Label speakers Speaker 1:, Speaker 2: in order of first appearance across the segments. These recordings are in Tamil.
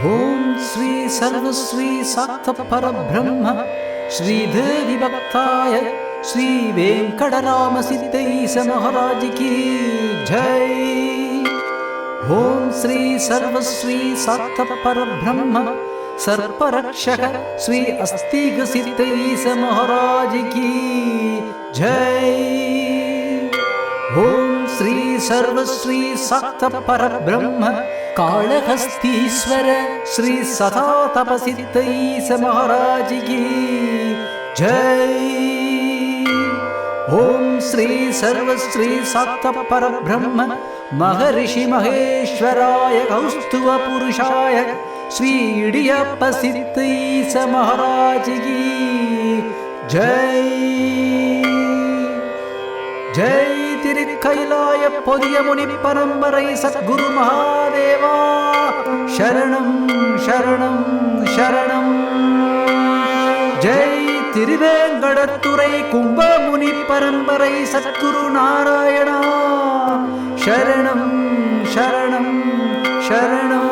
Speaker 1: ओम श्री सर्वश्री साक्त परब्रह्म श्रीदेवी भक्ताय श्री वेंकटराम सिद्धेश महाराज की जय। ओम श्री सर्वश्री साक्त परब्रह्म सर्परक्षक श्री अस्तिक सिद्धेश महाराज की जय। ओम श्री सर्वश्री साक्त परब्रह्म कालहस्तीश्वर श्री सदा तपसिद्धेश महाराज की जय। ओम श्री सर्वश्री साक्त परब्रह्म महर्षि महेश्वराय कौस्तुभ पुरुषाय श्री इडियप्प सिद्धेश महाराज की जय। जय तिरुक्कैलाय पोदिय मुनि परंपरै सद्गुरु महादेवा शरणं शरणं शरणं। जय तिरुवेंकटतुरै कुंभ मुनि परंपरै सद्गुरु नारायण शरणं शरणं शरणं।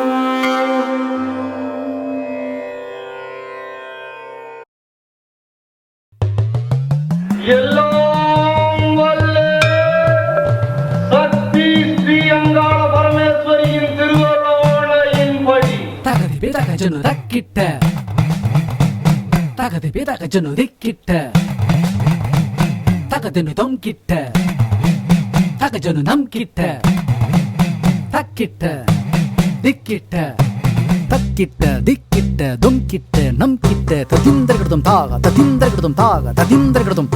Speaker 2: ಜನ ದಕ್ಕಿಟ್ಟ ತಗದೆ ಬೇದಾಗ ಜನ ದಿಕ್ಕಿಟ್ಟ ತಗದೆನು ತೊಂಕಿಟ್ಟ ತಗ ಜನ ನಂಕಿಟ್ಟ ತಕ್ಕಿಟ್ಟ ದಿಕ್ಕಿಟ್ಟ ತಕ್ಕಿಟ್ಟ ದಿಕ್ಕಿಟ್ಟ ದೊಂಕಿಟ್ಟ ನಂಕಿಟ್ಟ ತದಿಂದರಗಡದಂ ತಾಗ ತದಿಂದರಗಡದಂ ತಾಗ ತದಿಂದರಗಡದಂ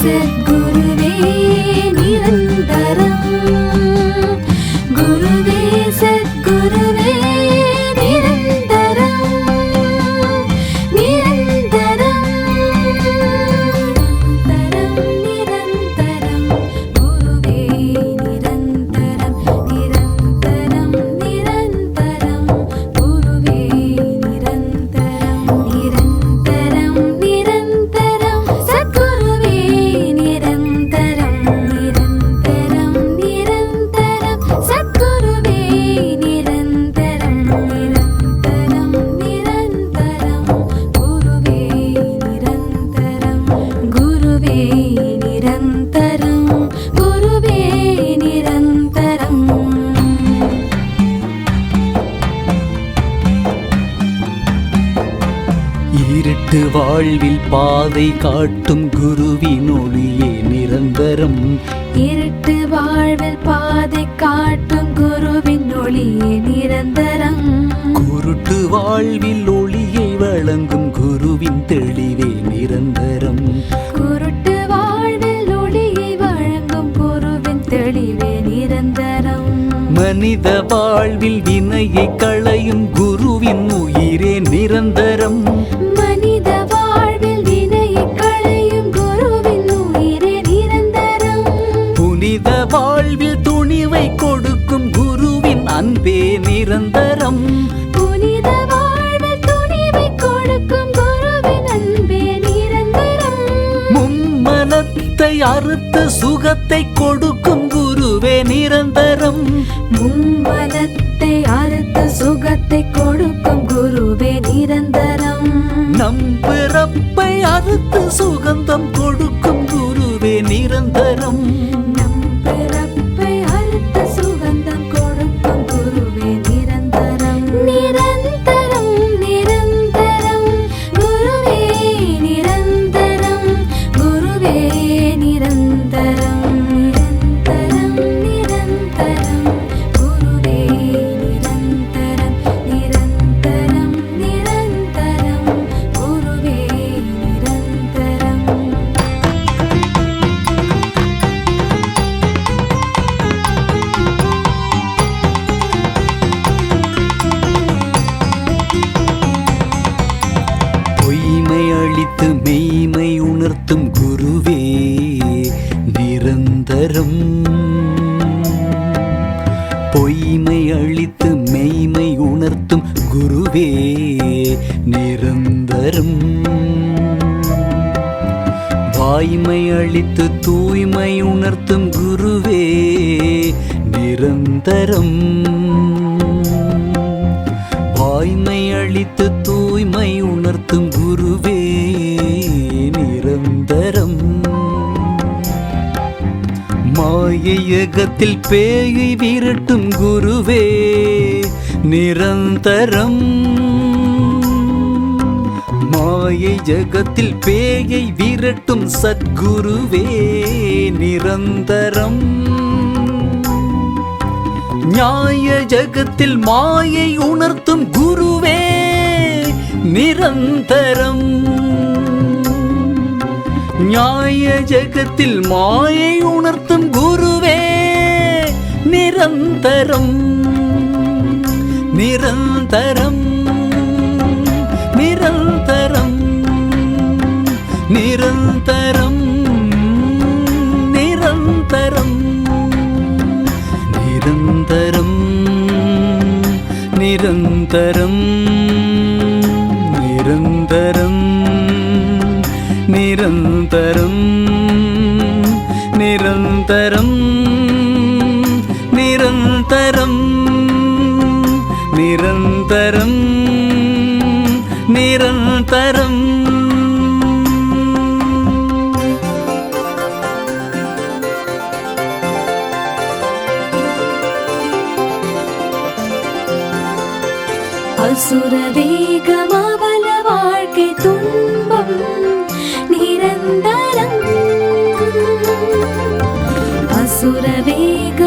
Speaker 3: सद्गुरुवे निरन्तरं गुरुवे सद्गुरुवे निरन्तरं निरन्तरं निरन्तरं गुरुवे निरन्तरं निरन्तरं निरन्तरं गुरुवे निरन्तरं निरन्तरं निरन्तरं सद्गुरुवे निरन्तरं निरन्तरं निरन्तरं सद्गुरुवे निरन्तरं निरन्तरं निरन्तरं गुरुवे निरन्तरं गुरुवे निरन्तरं गुरुवे निरन्तरं।
Speaker 2: இருட்டு வாழ்வில் பாதை காட்டும் குருவின் ஒளியே நிரந்தரம்
Speaker 3: இருட்டு வாழ்வில் பாதை காட்டும் குருவின் ஒளியே நிரந்தரம்
Speaker 2: குருட்டு வாழ்வில் ஒளியை வழங்கும் குருவின் தெளிவே நிரந்தரம்
Speaker 3: குருட்டு வாழ்வில் ஒளியை வழங்கும் குருவின் தெளிவே நிரந்தரம்
Speaker 2: மனித வாழ்வில் வினையை களையும் குருவின் உயிரே நிரந்தரம்
Speaker 3: மனித வாழ்வில் வினையை களையும் குருவின் உயிரே நிரந்தரம்
Speaker 2: புனித வாழ்வில் துணிவை கொடுக்கும் குருவின் அன்பே நிரந்தரம்
Speaker 3: புனித வாழ்வில் துணிவை கொடுக்கும் குருவின் அன்பே நிரந்தரம்
Speaker 2: மும்மலத்தை அறுத்து சுகத்தை கொடுக்கும் குருவே நிரந்தரம்
Speaker 3: மும்மலத்தை அறுத்து சுகத்தை கொடுக்கும் குருவே நிரந்தரம்
Speaker 2: நம் பிறப்பை அறுத்து சுகந்தம் கொடுக்கும் குருவே நிரந்தரம்
Speaker 3: நம் பிறப்பை அறுத்து சுகந்தம் கொடுக்கும் குருவே நிரந்தரம் நிரந்தரம் நிரந்தரம் குருவே நிரந்தரம் குருவே நிரந்தரம் நிரந்தரம் நிரந்தரம் குருவே நிரந்தரம் நிரந்தரம் நிரந்தரம் குருவே நிரந்தரம்
Speaker 2: வாய்மை உணர்த்தும் குருவே நிரந்தரம். வாய்மை அளித்து தூய்மை உணர்த்தும் குருவே நிரந்தரம். வாய்மை அளித்து தூய்மை உணர்த்தும் குருவே நிரந்தரம். மாயையகத்தில் பேயை விரட்டும் குருவே நிரந்தரம். மாயை ஜகத்தில் பேயை விரட்டும் சத்குருவே நிரந்தரம். ஞாய ஜகத்தில் மாயை உணர்த்தும் குருவே நிரந்தரம். ஞாய ஜகத்தில் மாயை உணர்த்தும் குருவே நிரந்தரம். நிரந்தரம் நிரந்தரம் நிரந்தரம் நிரந்தரம் நிரந்தரம் நிரந்தரம் நிரந்தரம் நிரந்தரம் நிரந்தரம் நிரந்தரம் நிரந்தரம் நிரந்தரம்.
Speaker 3: அசுர வேகமாவல வாழ்க்கை துன்பம் நிரந்தரம். அசுர வேக